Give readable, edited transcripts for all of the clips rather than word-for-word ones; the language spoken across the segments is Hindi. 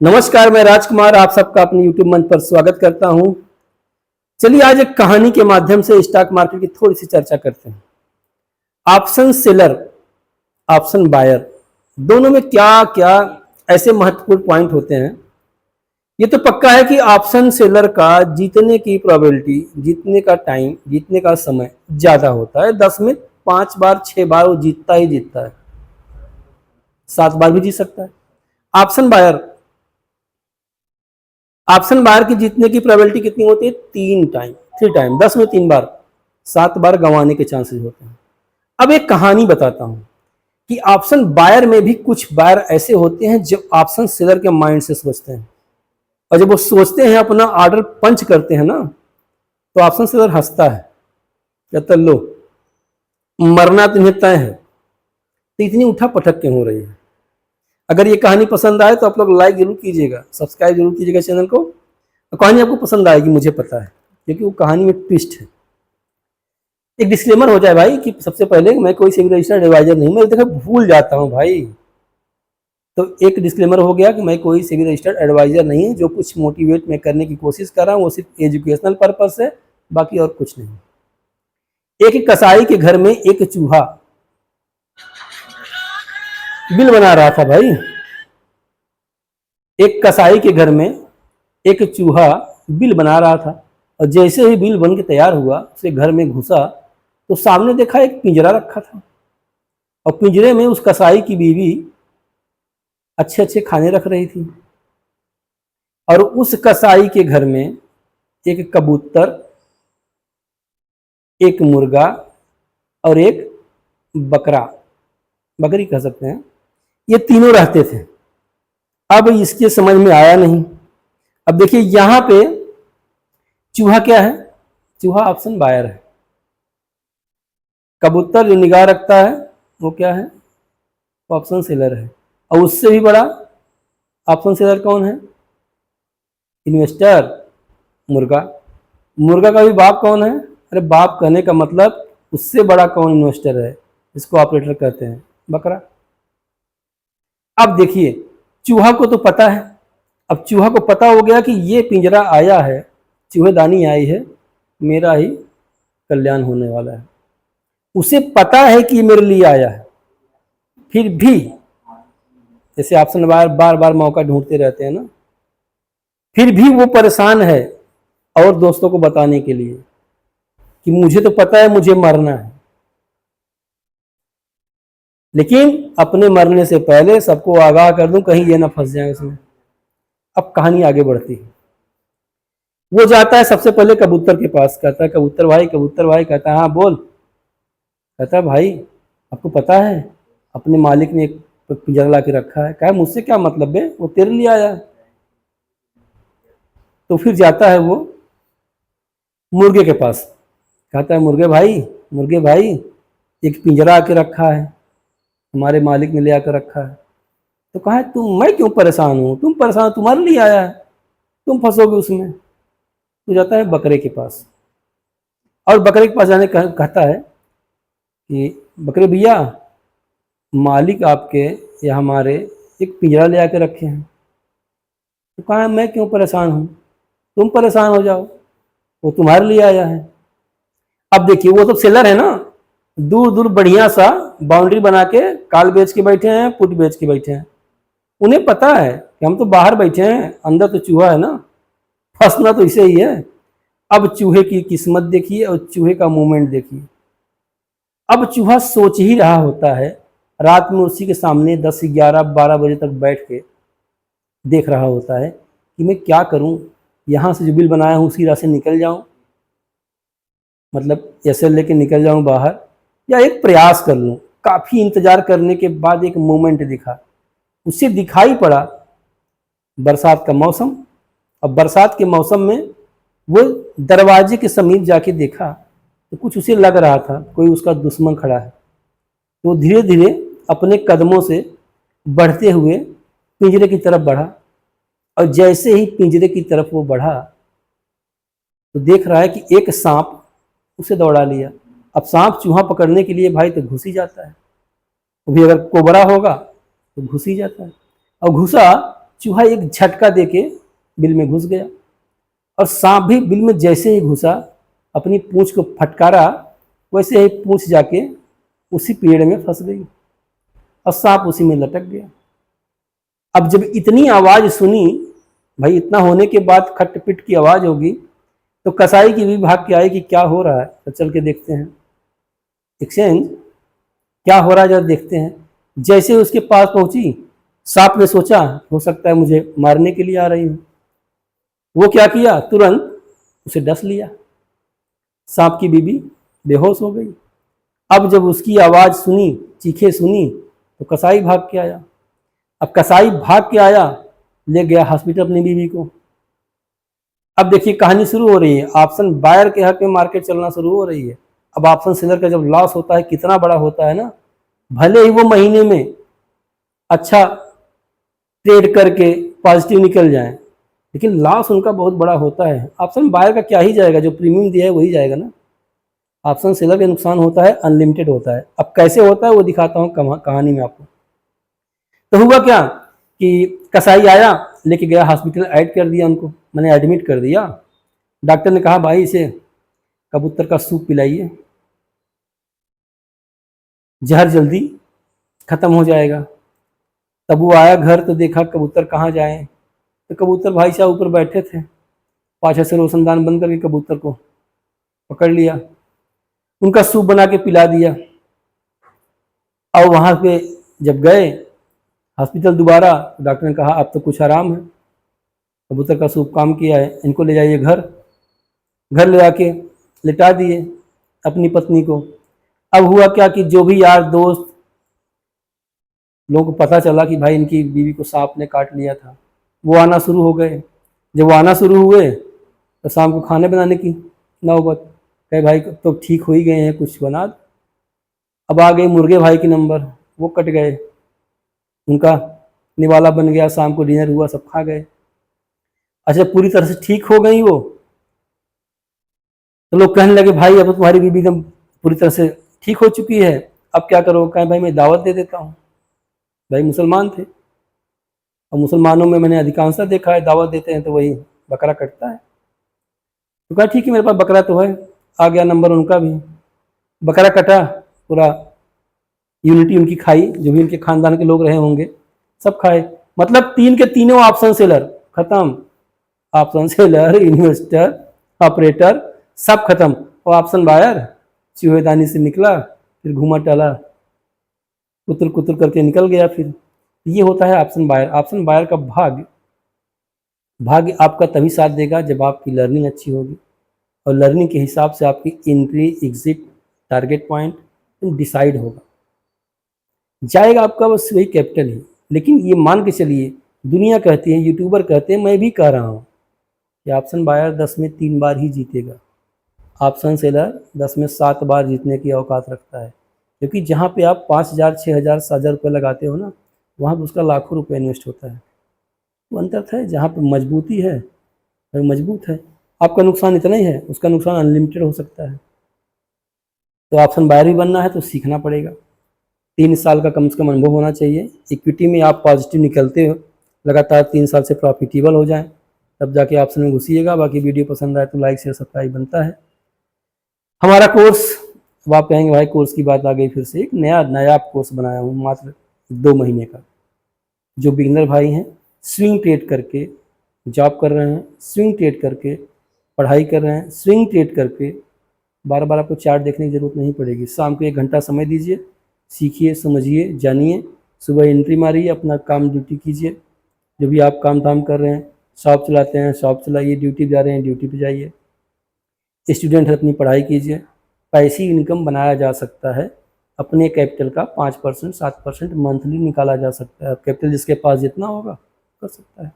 नमस्कार, मैं राजकुमार आप सबका अपने YouTube मंच पर स्वागत करता हूं। चलिए आज एक कहानी के माध्यम से स्टॉक मार्केट की थोड़ी सी चर्चा करते हैं। ऑप्शन सेलर, ऑप्शन बायर, दोनों में क्या क्या ऐसे महत्वपूर्ण पॉइंट होते हैं। ये तो पक्का है कि ऑप्शन सेलर का जीतने की प्रोबेबिलिटी, जीतने का टाइम, जीतने का समय ज्यादा होता है। 10 में 5 बार 6 बार वो जीतता ही जीतता है, 7 बार भी जीत सकता है। ऑप्शन बायर, ऑप्शन बार की जीतने की प्रोबेबिलिटी कितनी होती है? 3 टाइम, 10 में 3 बार, 7 बार गंवाने के चांसेस होते हैं। अब एक कहानी बताता हूं कि ऑप्शन बायर में भी कुछ बायर ऐसे होते हैं जो ऑप्शन सेलर के माइंड से सोचते हैं, और जब वो सोचते हैं अपना ऑर्डर पंच करते हैं ना, तो ऑप्शन सेलर हंसता है, कहता लो मरना तुम्हें तय है। तो इतनी उठा पटक क्यों हो रही है? अगर ये कहानी पसंद आए तो आप लोग लाइक जरूर कीजिएगा, सब्सक्राइब जरूर कीजिएगा चैनल को। कहानी आपको पसंद आएगी, मुझे पता है, क्योंकि वो कहानी में ट्विस्ट है। एक डिस्क्लेमर हो जाए भाई कि सबसे पहले मैं कोई सेबी रजिस्टर्ड एडवाइजर नहीं, मैं देखो भूल जाता हूँ भाई। तो एक डिस्क्लेमर हो गया कि मैं कोई सेबी रजिस्टर्ड एडवाइजर नहीं, जो कुछ मोटिवेट मैं करने की कोशिश कर रहा हूँ वो सिर्फ एजुकेशनल पर्पस है, बाकी और कुछ नहीं। एक कसाई के घर में एक चूहा बिल बना रहा था भाई। एक कसाई के घर में एक चूहा बिल बना रहा था, और जैसे ही बिल बन के तैयार हुआ, उसे घर में घुसा तो सामने देखा एक पिंजरा रखा था, और पिंजरे में उस कसाई की बीवी अच्छे अच्छे खाने रख रही थी। और उस कसाई के घर में एक कबूतर, एक मुर्गा और एक बकरा, बकरी कह सकते हैं, ये तीनों रहते थे। अब इसके समझ में आया नहीं। अब देखिए यहां पे चूहा क्या है? चूहा ऑप्शन बायर है। कबूतर जो निगाह रखता है वो क्या है? ऑप्शन सेलर है। और उससे भी बड़ा ऑप्शन सेलर कौन है? इन्वेस्टर, मुर्गा। मुर्गा का भी बाप कौन है? अरे बाप कहने का मतलब उससे बड़ा कौन इन्वेस्टर है? इसको ऑपरेटर कहते हैं, बकरा। अब देखिए चूहा को तो पता है, अब चूहा को पता हो गया कि ये पिंजरा आया है, चूहेदानी आई है, मेरा ही कल्याण होने वाला है। उसे पता है कि मेरे लिए आया है, फिर भी जैसे ऑप्शन बार बार बार मौका ढूंढते रहते हैं ना, फिर भी वो परेशान है और दोस्तों को बताने के लिए कि मुझे तो पता है मुझे मरना है, लेकिन अपने मरने से पहले सबको आगाह कर दूं कहीं ये ना फंस जाए उसमें। अब कहानी आगे बढ़ती है। वो जाता है सबसे पहले कबूतर के पास, कहता है कबूतर भाई, कबूतर भाई। कहता है हाँ बोल। कहता है भाई आपको पता है अपने मालिक ने एक पिंजरा ला के रखा है। कहा मुझसे क्या मतलब है, वो तेरे लिए आया है। तो फिर जाता है वो मुर्गे के पास, कहता है मुर्गे भाई, मुर्गे भाई, एक पिंजरा आके रखा है, हमारे मालिक ने ले आकर रखा है। तो कहा तुम, मैं क्यों परेशान हूँ, तुम परेशान, तुम्हारे लिए आया है, तुम फंसोगे उसमें। तो जाता है बकरे के पास, और बकरे के पास जाने कहता है कि बकरे भैया, मालिक आपके या हमारे एक पिंजरा ले आके रखे हैं। तो कहा मैं क्यों परेशान हूँ, तुम परेशान हो जाओ, वो तुम्हारे लिए आया है। अब देखिए वो तो सेलर है ना, दूर दूर बढ़िया सा बाउंड्री बना के कॉल बेच के बैठे हैं, पुट बेच के बैठे हैं। उन्हें पता है कि हम तो बाहर बैठे हैं, अंदर तो चूहा है ना, फंसना तो इसे ही है। अब चूहे की किस्मत देखिए और चूहे का मूवमेंट देखिए। अब चूहा सोच ही रहा होता है, रात में उसी के सामने 10, 11, 12 बजे तक बैठ के देख रहा होता है कि मैं क्या करूं, यहाँ से जो बिल बनाया हूँ उसी राह से निकल जाऊं, मतलब ऐसे लेके निकल जाऊं बाहर, या एक प्रयास कर लूं। काफ़ी इंतजार करने के बाद एक मोमेंट दिखा, उसे दिखाई पड़ा बरसात का मौसम। अब बरसात के मौसम में वो दरवाजे के समीप जाके देखा तो कुछ उसे लग रहा था कोई उसका दुश्मन खड़ा है। तो धीरे धीरे अपने कदमों से बढ़ते हुए पिंजरे की तरफ बढ़ा, और जैसे ही पिंजरे की तरफ वो बढ़ा तो देख रहा है कि एक सांप उसे दौड़ा लिया। अब सांप चूहा पकड़ने के लिए भाई तो घुस ही जाता है, वो भी अगर कोबरा होगा तो घुस ही जाता है। और घुसा चूहा एक झटका देके बिल में घुस गया, और सांप भी बिल में जैसे ही घुसा, अपनी पूंछ को फटकारा, वैसे ही पूंछ जाके उसी पेड़ में फंस गई और सांप उसी में लटक गया। अब जब इतनी आवाज सुनी, भाई इतना होने के बाद खटपिट की आवाज होगी, तो कसाई की भी भाग के आई कि क्या हो रहा है, तो चल के देखते हैं एक्सचेंज, क्या हो रहा है जब देखते हैं। जैसे उसके पास पहुंची, सांप ने सोचा हो सकता है मुझे मारने के लिए आ रही हूं। वो क्या किया, तुरंत उसे डस लिया। सांप की बीबी बेहोश हो गई। अब जब उसकी आवाज सुनी, चीखें सुनी, तो कसाई भाग के आया। अब कसाई भाग के आया, ले गया हॉस्पिटल अपनी बीवी को। अब देखिए कहानी शुरू हो रही है, ऑप्शन बायर के हक में मार्केट चलना शुरू हो रही है। अब ऑप्शन सेलर का जब लॉस होता है कितना बड़ा होता है ना, भले ही वो महीने में अच्छा ट्रेड करके पॉजिटिव निकल जाए, लेकिन लॉस उनका बहुत बड़ा होता है। ऑप्शन बायर का क्या ही जाएगा, जो प्रीमियम दिया है वही जाएगा ना। ऑप्शन सेलर का नुकसान होता है अनलिमिटेड होता है। अब कैसे होता है वो दिखाता हूँ कहानी में आपको। तो हुआ क्या कि कसाई आया, लेके गया हॉस्पिटल, ऐड कर दिया उनको, मैंने एडमिट कर दिया। डॉक्टर ने कहा भाई इसे कबूतर का सूप पिलाइए, जहर जल्दी खत्म हो जाएगा। तब वो आया घर, तो देखा कबूतर कहाँ जाए, तो कबूतर भाई साहब ऊपर बैठे थे, पाछे से रोशनदान बंद करके कबूतर को पकड़ लिया, उनका सूप बना के पिला दिया। और वहाँ पे जब गए हॉस्पिटल दोबारा, डॉक्टर ने कहा अब तो कुछ आराम है, कबूतर का सूप काम किया है, इनको ले जाइए घर। घर ले आके लिटा दिए अपनी पत्नी को। अब हुआ क्या कि जो भी यार दोस्त लोगों को पता चला कि भाई इनकी बीवी को सांप ने काट लिया था, वो आना शुरू हो गए। जब वो आना शुरू हुए, तो शाम को खाने बनाने की नौबत, कहे भाई तो ठीक हो ही गए हैं, कुछ बना दो। अब आ गए मुर्गे भाई के नंबर, वो कट गए, उनका निवाला बन गया, शाम को डिनर हुआ, सब खा गए। अच्छा पूरी तरह से ठीक हो गई वो, तो लोग कहने लगे भाई अब तुम्हारी बीबी एकदम पूरी तरह से ठीक हो चुकी है, अब क्या करो। कहें भाई मैं दावत दे देता हूँ। भाई मुसलमान थे, और मुसलमानों में मैंने अधिकांशतः देखा है दावत देते हैं तो वही बकरा कटता है। तो कहा ठीक है मेरे पास बकरा तो है, आ गया नंबर उनका भी, बकरा कटा, पूरा यूनिटी उनकी खाई, जो भी उनके खानदान के लोग रहे होंगे सब खाए। मतलब तीन के तीनों ऑप्शन सेलर खत्म, ऑप्शन सेलर, इन्वेस्टर, ऑपरेटर सब खत्म। और ऑप्शन बायर चूहेदानी से निकला, फिर घूमा टहला, कुतर कुतर करके निकल गया। फिर ये होता है ऑप्शन बायर। ऑप्शन बायर का भाग्य आपका तभी साथ देगा जब आपकी लर्निंग अच्छी होगी, और लर्निंग के हिसाब से आपकी entry exit target point decide होगा, जाएगा आपका बस वही कैपिटल ही। लेकिन ये मान के चलिए, दुनिया कहती है, यूट्यूबर कहते हैं, मैं भी कह रहा हूँ कि ऑप्शन बायर 10 में 3 बार ही जीतेगा, ऑप्शन सेलर 10 में 7 बार जीतने की औकात रखता है। क्योंकि जहाँ पे आप 5,000 6,000 7,000 रुपये लगाते हो ना, वहाँ पर उसका लाखों रुपये इन्वेस्ट होता है। तो अंतर है, जहाँ पे मजबूती है वह मजबूत है। आपका नुकसान इतना ही है, उसका नुकसान अनलिमिटेड हो सकता है। तो ऑप्शन बायर भी बनना है तो सीखना पड़ेगा, 3 साल का कम से कम अनुभव होना चाहिए। इक्विटी में आप पॉजिटिव निकलते हो, लगातार 3 साल से प्रॉफिटेबल हो जाएं, तब जाके ऑप्शन में घुसिएगा। बाकी वीडियो पसंद आए तो लाइक शेयर सब्सक्राइब बनता है। हमारा कोर्स, अब आप कहेंगे भाई कोर्स की बात आ गई फिर से, एक नया कोर्स बनाया हूँ मात्र 2 महीने का। जो बिगिनर भाई हैं, स्विंग ट्रेड करके जॉब कर रहे हैं, स्विंग ट्रेड करके पढ़ाई कर रहे हैं, स्विंग ट्रेड करके बार बार आपको चार्ट देखने की ज़रूरत नहीं पड़ेगी। शाम को 1 घंटा समय दीजिए, सीखिए, समझिए, जानिए, सुबह एंट्री मारिए, अपना काम ड्यूटी कीजिए। जो भी आप काम धाम कर रहे हैं, शॉप चलाते हैं शॉप चलाइए, ड्यूटी जा रहे हैं ड्यूटी पे जाइए, स्टूडेंट है अपनी पढ़ाई कीजिए। पैसिव इनकम बनाया जा सकता है, अपने कैपिटल का 5% 7% मंथली निकाला जा सकता है। कैपिटल जिसके पास जितना होगा कर सकता है।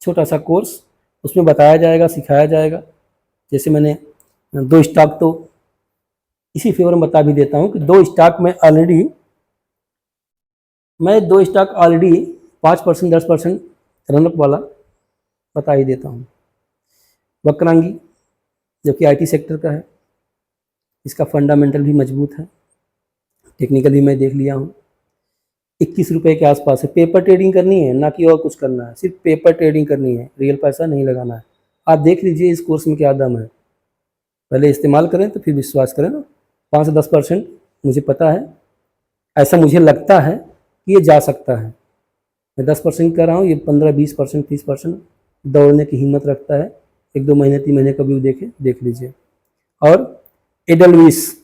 छोटा सा कोर्स, उसमें बताया जाएगा, सिखाया जाएगा। जैसे मैंने 2 स्टॉक तो इसी फेवर में बता भी देता हूँ कि 2 स्टॉक में ऑलरेडी 5% 10% रनअप वाला बता ही देता हूँ। वक्रांगी जो कि IT सेक्टर का है, इसका फंडामेंटल भी मजबूत है, टेक्निकल भी मैं देख लिया हूँ। 21 रुपये के आसपास है। पेपर ट्रेडिंग करनी है, ना कि और कुछ करना है, सिर्फ पेपर ट्रेडिंग करनी है, रियल पैसा नहीं लगाना है। आप देख लीजिए इस कोर्स में क्या दम है, पहले इस्तेमाल करें तो फिर विश्वास करें ना। 5 से 10% मुझे पता है, ऐसा मुझे लगता है कि ये जा सकता है। मैं 10% कर रहा हूँ, ये 15-20%, 30% दौड़ने की हिम्मत रखता है। 1-2 महीने 3 महीने का व्यू देख लीजिए। और एडलविस,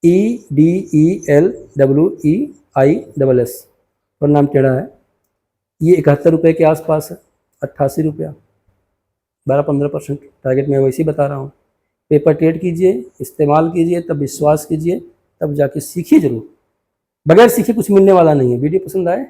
EDELWEISS और नाम टेढ़ा है, ये 71 रुपये के आसपास है। 88 रुपया, 12-15% टारगेट मैं वैसे ही बता रहा हूँ। पेपर ट्रेड कीजिए, इस्तेमाल कीजिए, तब विश्वास कीजिए, तब जाके सीखिए जरूर। बगैर सीखे कुछ मिलने वाला नहीं है। वीडियो पसंद आए